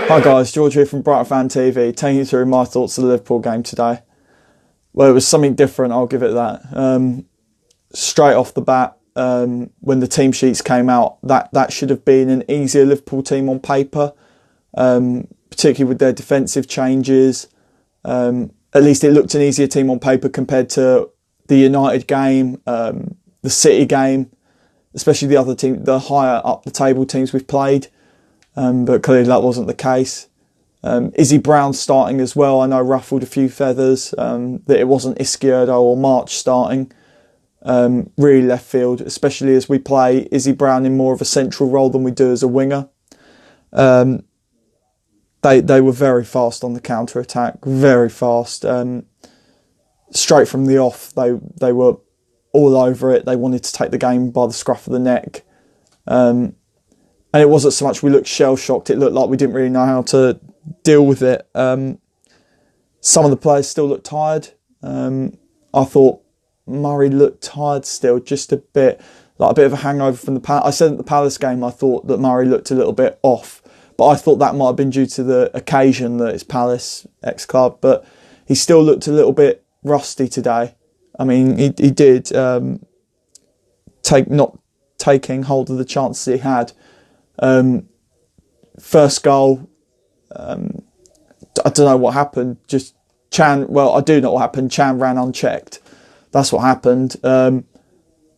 Hi guys, George here from Brighton Fan TV, taking you through my thoughts of the Liverpool game today. Well, it was something different, I'll give it that. Straight off the bat, when the team sheets came out, that should have been an easier Liverpool team on paper, particularly with their defensive changes. At least it looked an easier team on paper compared to the United game, the City game, especially the other team, the higher up the table teams we've played. But clearly that wasn't the case. Izzy Brown starting as well, I know ruffled a few feathers, that it wasn't Izquierdo or March starting. Really left field, especially as we play Izzy Brown in more of a central role than we do as a winger. They were very fast on the counter-attack, very fast. Straight from the off, they were all over it. They wanted to take the game by the scruff of the neck. And it wasn't so much we looked shell-shocked, it looked like we didn't really know how to deal with it. Some of the players still looked tired. I thought Murray looked tired still, just a bit, like a bit of a hangover from the Palace. I said at the Palace game I thought that Murray looked a little bit off, but I thought that might have been due to the occasion that it's Palace, ex-club, but he still looked a little bit rusty today. I mean, he did not taking hold of the chances he had. First goal, I don't know what happened. I do know what happened. Chan ran unchecked. That's what happened. I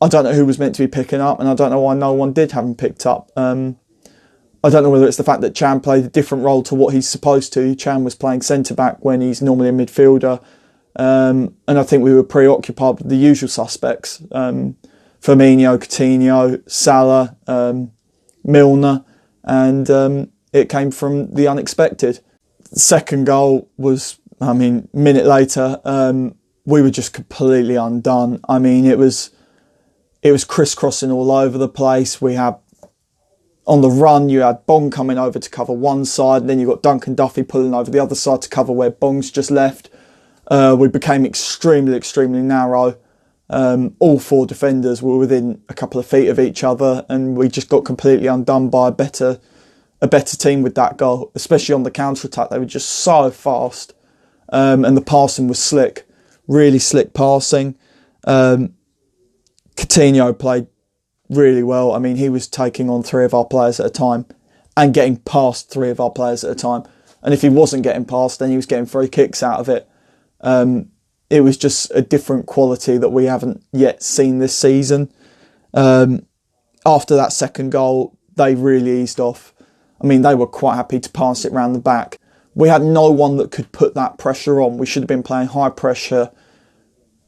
don't know who was meant to be picking up, and I don't know why no one did have him picked up. I don't know whether it's the fact that Chan played a different role to what he's supposed to. Chan was playing centre-back when he's normally a midfielder. And I think we were preoccupied with the usual suspects. Firmino, Coutinho, Salah, Milner, and it came from the unexpected. Second goal was, minute later, we were just completely undone. I mean, it was crisscrossing all over the place. We had, on the run, you had Bong coming over to cover one side, and then you got Duncan Duffy pulling over the other side to cover where Bong's just left. We became extremely, extremely narrow. All four defenders were within a couple of feet of each other, and we just got completely undone by a better team with that goal, especially on the counter-attack. They were just so fast, and the passing was slick, really slick passing. Coutinho played really well. I mean, he was taking on three of our players at a time and getting past three of our players at a time. And if he wasn't getting past, then he was getting free kicks out of it. It was just a different quality that we haven't yet seen this season. After that second goal, they really eased off. I mean, they were quite happy to pass it round the back. We had no one that could put that pressure on. We should have been playing high pressure,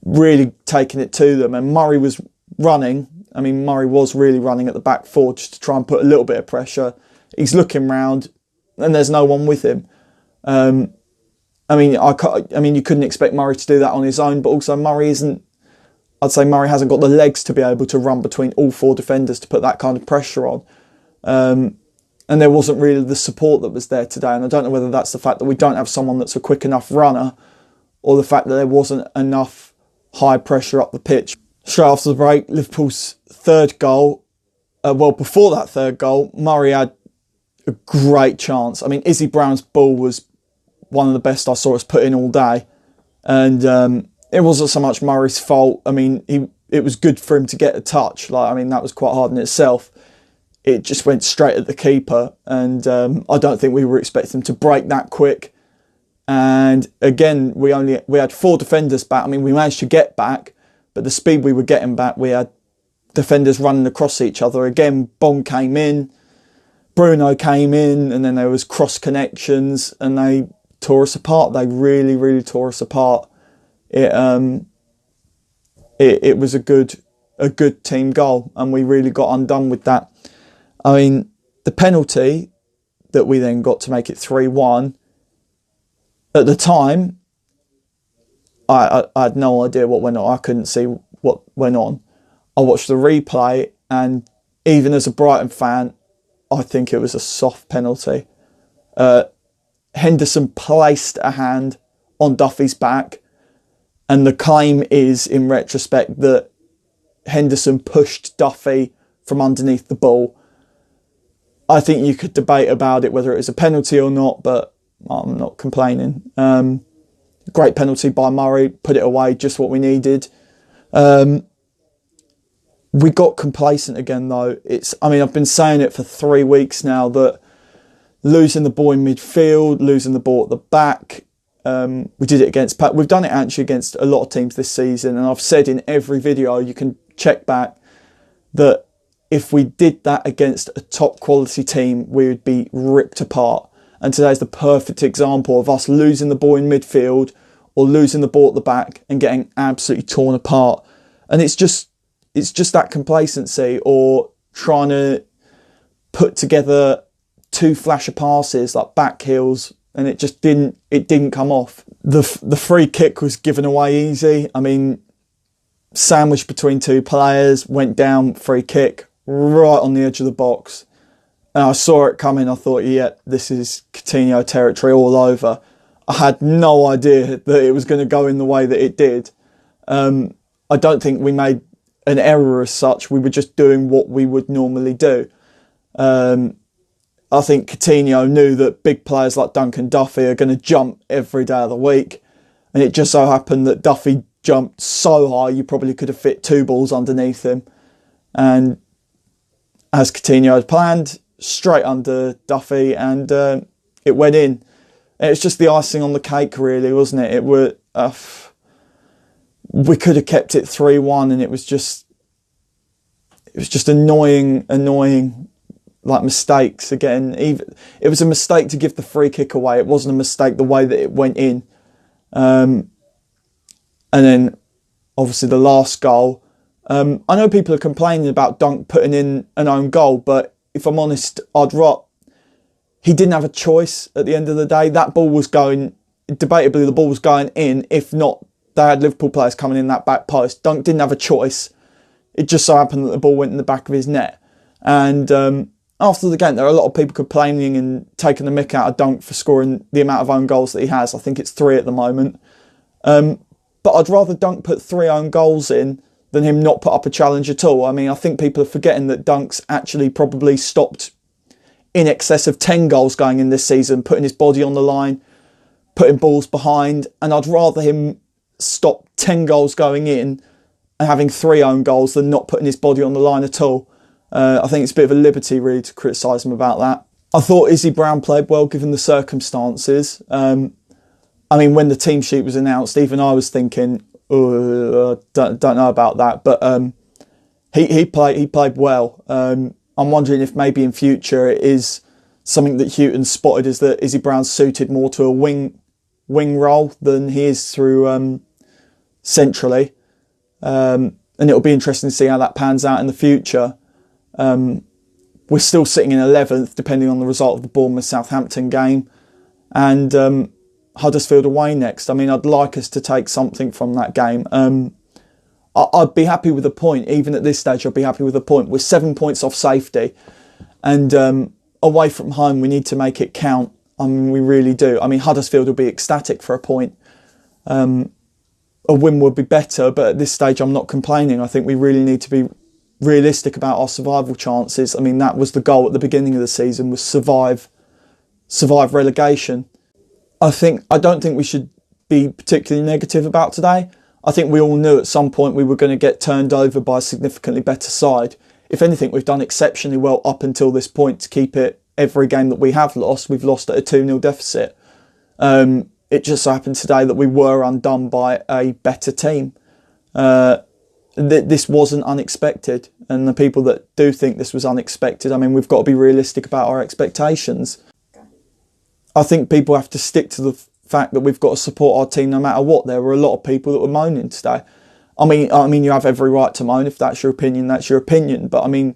really taking it to them. And Murray was running. I mean, Murray was really running at the back four just to try and put a little bit of pressure. He's looking round and there's no one with him. You couldn't expect Murray to do that on his own, but also Murray hasn't got the legs to be able to run between all four defenders to put that kind of pressure on. And there wasn't really the support that was there today. And I don't know whether that's the fact that we don't have someone that's a quick enough runner, or the fact that there wasn't enough high pressure up the pitch. Straight after the break, Liverpool's third goal, before that third goal, Murray had a great chance. I mean, Izzy Brown's ball was one of the best I saw us put in all day. And it wasn't so much Murray's fault. I mean, it was good for him to get a touch. That was quite hard in itself. It just went straight at the keeper. And I don't think we were expecting him to break that quick. And again, we had four defenders back. I mean, we managed to get back, but the speed we were getting back, we had defenders running across each other. Again, Bong came in, Bruno came in, and then there was cross connections, and they tore us apart. They really, really tore us apart. It was a good team goal, and we really got undone with that. I mean, the penalty that we then got to make it 3-1, at the time, I had no idea what went on. I couldn't see what went on. I watched the replay, and even as a Brighton fan, I think it was a soft penalty. Henderson placed a hand on Duffy's back, and the claim is, in retrospect, that Henderson pushed Duffy from underneath the ball. I think you could debate about it whether it was a penalty or not, but I'm not complaining. Great penalty by Murray, put it away, just what we needed. We got complacent again though. I've been saying it for 3 weeks now that losing the ball in midfield, losing the ball at the back, we did it against, we've done it actually against a lot of teams this season, and I've said in every video, you can check back, that if we did that against a top quality team, we would be ripped apart. And today's the perfect example of us losing the ball in midfield or losing the ball at the back and getting absolutely torn apart. And it's just that complacency, or trying to put together 2 flasher passes like back heels, and it didn't come off. The free kick was given away easy. I mean, sandwiched between 2 players, went down, free kick right on the edge of the box. And I saw it coming. I thought, yeah, this is Coutinho territory all over. I had no idea that it was going to go in the way that it did. I don't think we made an error as such. We were just doing what we would normally do. I think Coutinho knew that big players like Duncan Duffy are going to jump every day of the week. And it just so happened that Duffy jumped so high, you probably could have fit 2 balls underneath him. And as Coutinho had planned, straight under Duffy, and it went in. And it's just the icing on the cake, really, wasn't it? We could have kept it 3-1, and it was just annoying, like mistakes again. It was a mistake to give the free kick away. It wasn't a mistake the way that it went in. And then obviously the last goal. I know people are complaining about Dunk putting in an own goal, but if I'm honest, he didn't have a choice at the end of the day. That ball was going, debatably the ball was going in. If not, they had Liverpool players coming in that back post. Dunk didn't have a choice. It just so happened that the ball went in the back of his net. And after the game, there are a lot of people complaining and taking the mick out of Dunk for scoring the amount of own goals that he has. I think it's 3 at the moment. But I'd rather Dunk put 3 own goals in than him not put up a challenge at all. I mean, I think people are forgetting that Dunk's actually probably stopped in excess of 10 goals going in this season, putting his body on the line, putting balls behind, and I'd rather him stop 10 goals going in and having 3 own goals than not putting his body on the line at all. I think it's a bit of a liberty, really, to criticise him about that. I thought Izzy Brown played well, given the circumstances. I mean, when the team sheet was announced, even I was thinking, don't know about that. But he played well. I'm wondering if maybe in future it is something that Houghton spotted, is that Izzy Brown's suited more to a wing role than he is through centrally. And it'll be interesting to see how that pans out in the future. We're still sitting in 11th, depending on the result of the Bournemouth-Southampton game. And Huddersfield away next. I mean, I'd like us to take something from that game. I'd be happy with a point. Even at this stage, I'd be happy with a point. We're 7 points off safety. And away from home, we need to make it count. I mean, we really do. I mean, Huddersfield will be ecstatic for a point. A win would be better, but at this stage, I'm not complaining. I think we really need to be realistic about our survival chances. I mean, that was the goal at the beginning of the season, was survive relegation. I don't think we should be particularly negative about today. I think we all knew at some point we were going to get turned over by a significantly better side. If anything, we've done exceptionally well up until this point to keep it. Every game that we have lost, we've lost at a 2-0 deficit. It just so happened today that we were undone by a better team. This wasn't unexpected. And the people that do think this was unexpected, I mean, we've got to be realistic about our expectations. I think people have to stick to the fact that we've got to support our team no matter what. There were a lot of people that were moaning today. I mean, you have every right to moan. If that's your opinion, that's your opinion. But I mean,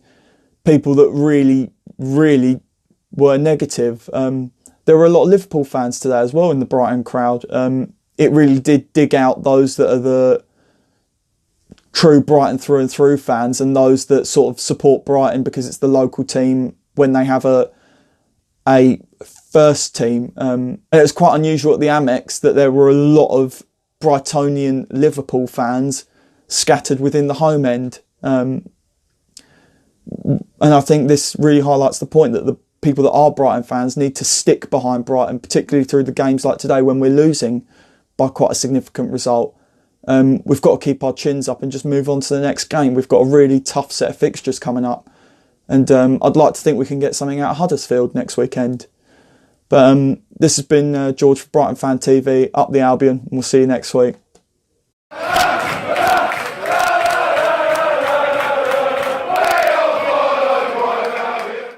people that really, really were negative. There were a lot of Liverpool fans today as well in the Brighton crowd. It really did dig out those that are the true Brighton through and through fans, and those that sort of support Brighton because it's the local team when they have a first team. And it was quite unusual at the Amex that there were a lot of Brightonian Liverpool fans scattered within the home end. And I think this really highlights the point that the people that are Brighton fans need to stick behind Brighton, particularly through the games like today when we're losing by quite a significant result. We've got to keep our chins up and just move on to the next game. We've got a really tough set of fixtures coming up. And I'd like to think we can get something out of Huddersfield next weekend. But this has been George for Brighton Fan TV, up the Albion, and we'll see you next week.